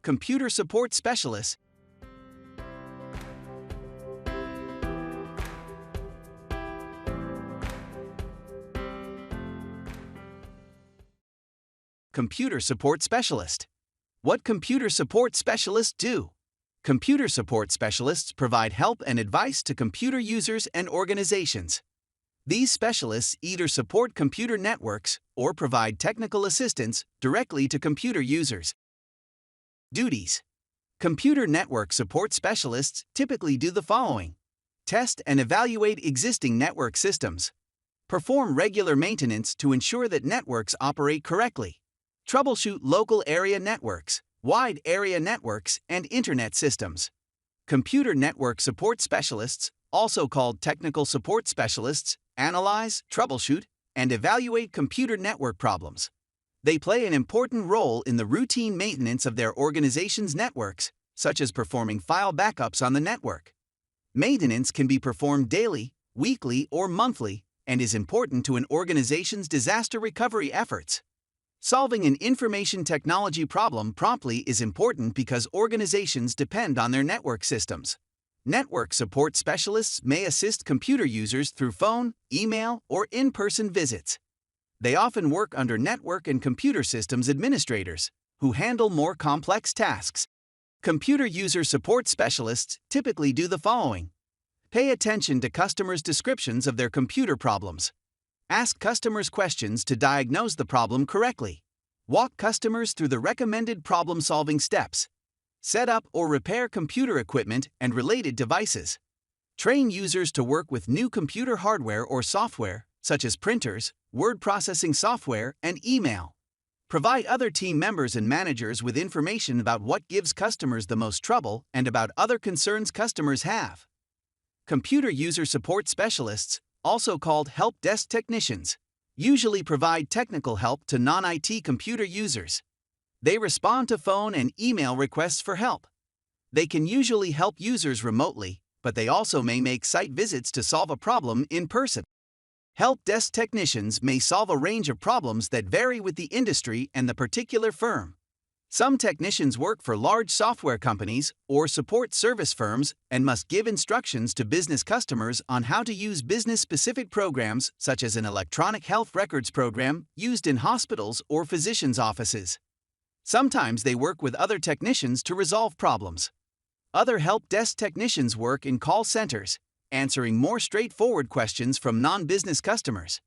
Computer support specialists. Computer support specialist. What computer support specialists do? Computer support specialists provide help and advice to computer users and organizations. These specialists either support computer networks or provide technical assistance directly to computer users. Duties. Computer network support specialists typically do the following: test and evaluate existing network systems, perform regular maintenance to ensure that networks operate correctly, troubleshoot local area networks, wide area networks, and internet systems. Computer network support specialists, also called technical support specialists, analyze, troubleshoot, and evaluate computer network problems. They play an important role in the routine maintenance of their organization's networks, such as performing file backups on the network. Maintenance can be performed daily, weekly, or monthly, and is important to an organization's disaster recovery efforts. Solving an information technology problem promptly is important because organizations depend on their network systems. Network support specialists may assist computer users through phone, email, or in-person visits. They often work under network and computer systems administrators, who handle more complex tasks. Computer user support specialists typically do the following: pay attention to customers' descriptions of their computer problems. Ask customers questions to diagnose the problem correctly. Walk customers through the recommended problem-solving steps. Set up or repair computer equipment and related devices. Train users to work with new computer hardware or software, such as printers, word processing software, and email. Provide other team members and managers with information about what gives customers the most trouble and about other concerns customers have. Computer user support specialists, also called help desk technicians, usually provide technical help to non-IT computer users. They respond to phone and email requests for help. They can usually help users remotely, but they also may make site visits to solve a problem in person. Help desk technicians may solve a range of problems that vary with the industry and the particular firm. Some technicians work for large software companies or support service firms and must give instructions to business customers on how to use business-specific programs such as an electronic health records program used in hospitals or physicians' offices. Sometimes they work with other technicians to resolve problems. Other help desk technicians work in call centers, answering more straightforward questions from non-business customers.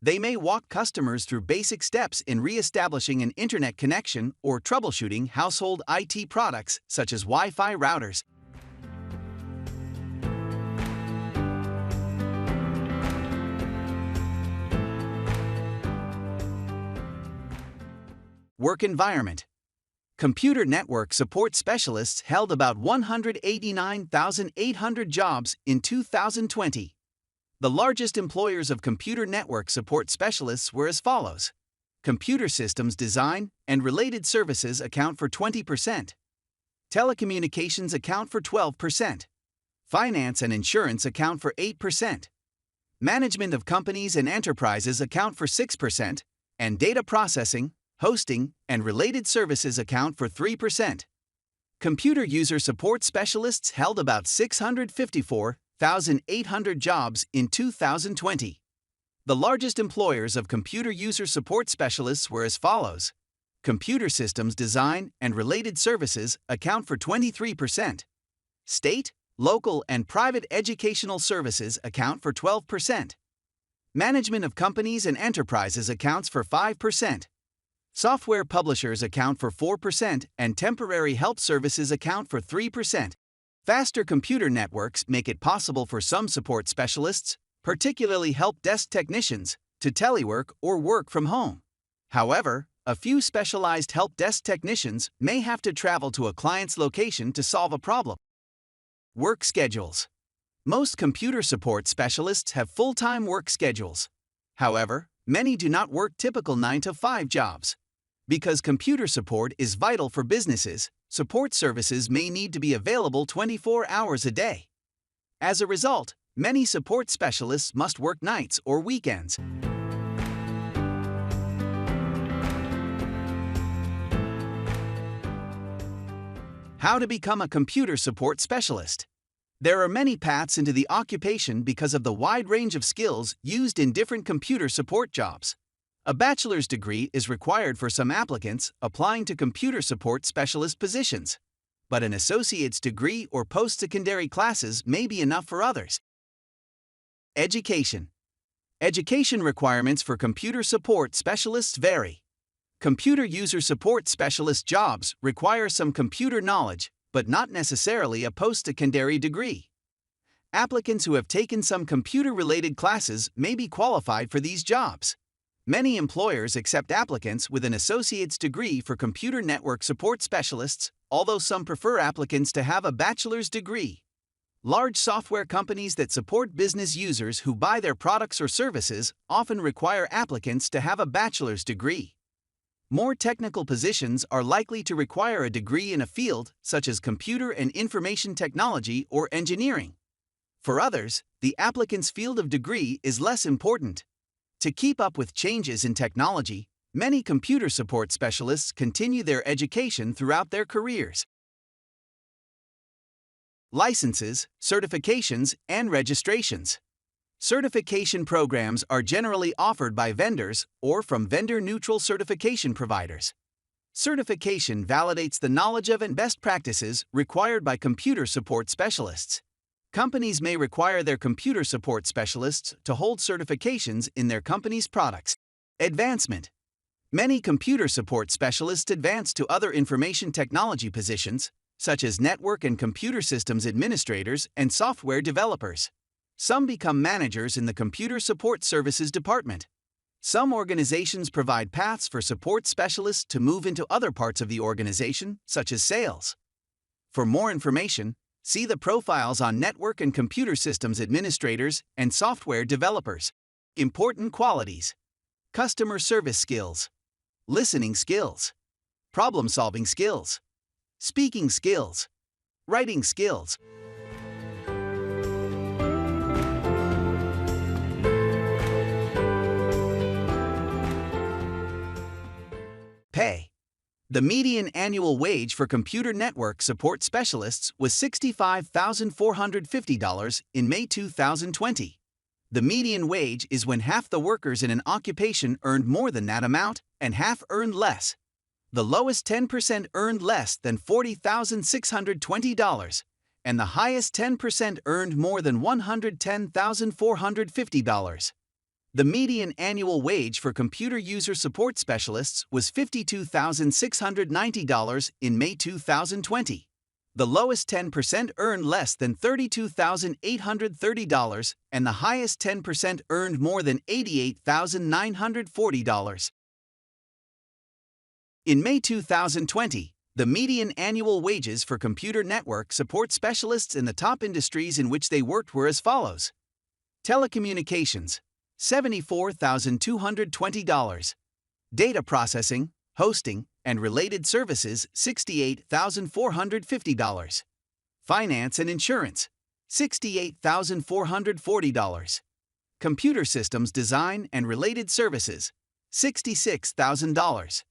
They may walk customers through basic steps in re-establishing an internet connection or troubleshooting household IT products such as Wi-Fi routers. Work environment. Computer network support specialists held about 189,800 jobs in 2020. The largest employers of computer network support specialists were as follows: computer systems design and related services account for 20%. Telecommunications account for 12%. Finance and insurance account for 8%. Management of companies and enterprises account for 6%, and data processing, hosting, and related services account for 3%. Computer user support specialists held about 654,800 jobs in 2020. The largest employers of computer user support specialists were as follows: computer systems design and related services account for 23%. State, local, and private educational services account for 12%. Management of companies and enterprises accounts for 5%. Software publishers account for 4%, and temporary help services account for 3%. Faster computer networks make it possible for some support specialists, particularly help desk technicians, to telework or work from home. However, a few specialized help desk technicians may have to travel to a client's location to solve a problem. Work schedules. Most computer support specialists have full-time work schedules. However, many do not work typical 9-to-5 jobs. Because computer support is vital for businesses, support services may need to be available 24 hours a day. As a result, many support specialists must work nights or weekends. How to become a computer support specialist. There are many paths into the occupation because of the wide range of skills used in different computer support jobs. A bachelor's degree is required for some applicants applying to computer support specialist positions, but an associate's degree or post-secondary classes may be enough for others. Education. Education requirements for computer support specialists vary. Computer user support specialist jobs require some computer knowledge, but not necessarily a post-secondary degree. Applicants who have taken some computer-related classes may be qualified for these jobs. Many employers accept applicants with an associate's degree for computer network support specialists, although some prefer applicants to have a bachelor's degree. Large software companies that support business users who buy their products or services often require applicants to have a bachelor's degree. More technical positions are likely to require a degree in a field such as computer and information technology or engineering. For others, the applicant's field of degree is less important. To keep up with changes in technology, many computer support specialists continue their education throughout their careers. Licenses, certifications, and registrations. Certification programs are generally offered by vendors or from vendor-neutral certification providers. Certification validates the knowledge of and best practices required by computer support specialists. Companies may require their computer support specialists to hold certifications in their company's products. Advancement. Many computer support specialists advance to other information technology positions, such as network and computer systems administrators and software developers. Some become managers in the Computer Support Services Department. Some organizations provide paths for support specialists to move into other parts of the organization, such as sales. For more information, see the profiles on network and computer systems administrators and software developers. Important qualities: customer service skills, listening skills, problem-solving skills, speaking skills, writing skills. Pay. The median annual wage for computer network support specialists was $65,450 in May 2020. The median wage is when half the workers in an occupation earned more than that amount and half earned less. The lowest 10% earned less than $40,620, and the highest 10% earned more than $110,450. The median annual wage for computer user support specialists was $52,690 in May 2020. The lowest 10% earned less than $32,830, and the highest 10% earned more than $88,940. In May 2020, the median annual wages for computer network support specialists in the top industries in which they worked were as follows: telecommunications, $74,220. Data processing, hosting, and related services, $68,450. Finance and insurance, $68,440. Computer systems design and related services, $66,000.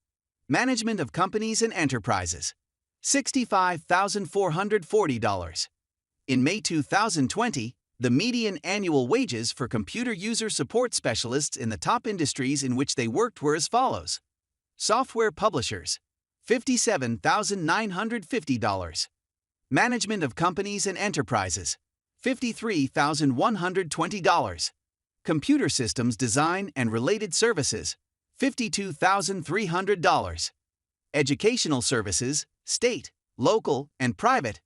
Management of companies and enterprises, $65,440. In May 2020, the median annual wages for computer user support specialists in the top industries in which they worked were as follows: software publishers, $57,950. Management of companies and enterprises, $53,120. Computer systems design and related services, $52,300. Educational services, state, local, and private,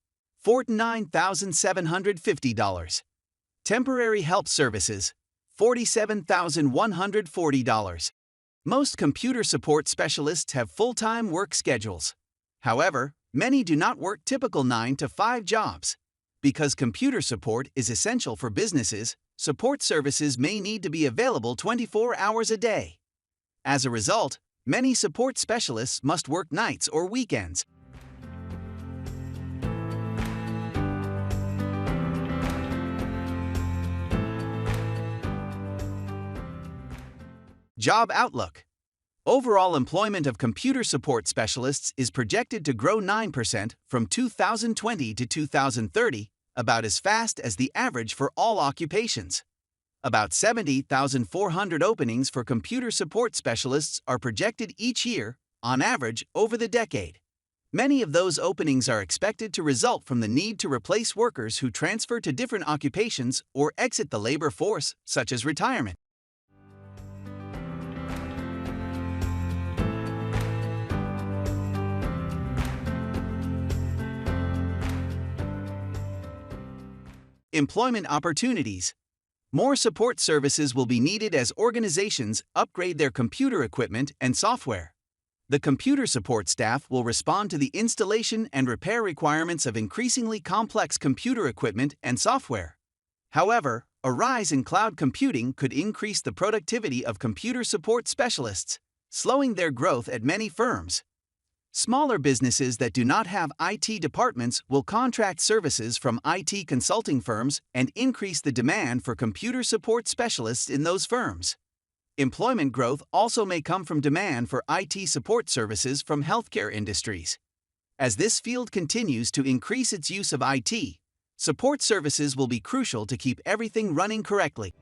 $49,750. Temporary help services, $47,140. Most computer support specialists have full-time work schedules. However, many do not work typical 9-to-5 jobs. Because computer support is essential for businesses, support services may need to be available 24 hours a day. As a result, many support specialists must work nights or weekends. Job outlook. Overall employment of computer support specialists is projected to grow 9% from 2020 to 2030, about as fast as the average for all occupations. About 70,400 openings for computer support specialists are projected each year, on average, over the decade. Many of those openings are expected to result from the need to replace workers who transfer to different occupations or exit the labor force, such as retirement. Employment opportunities. More support services will be needed as organizations upgrade their computer equipment and software. The computer support staff will respond to the installation and repair requirements of increasingly complex computer equipment and software. However, a rise in cloud computing could increase the productivity of computer support specialists, slowing their growth at many firms. Smaller businesses that do not have IT departments will contract services from IT consulting firms and increase the demand for computer support specialists in those firms. Employment growth also may come from demand for IT support services from healthcare industries. As this field continues to increase its use of IT, support services will be crucial to keep everything running correctly.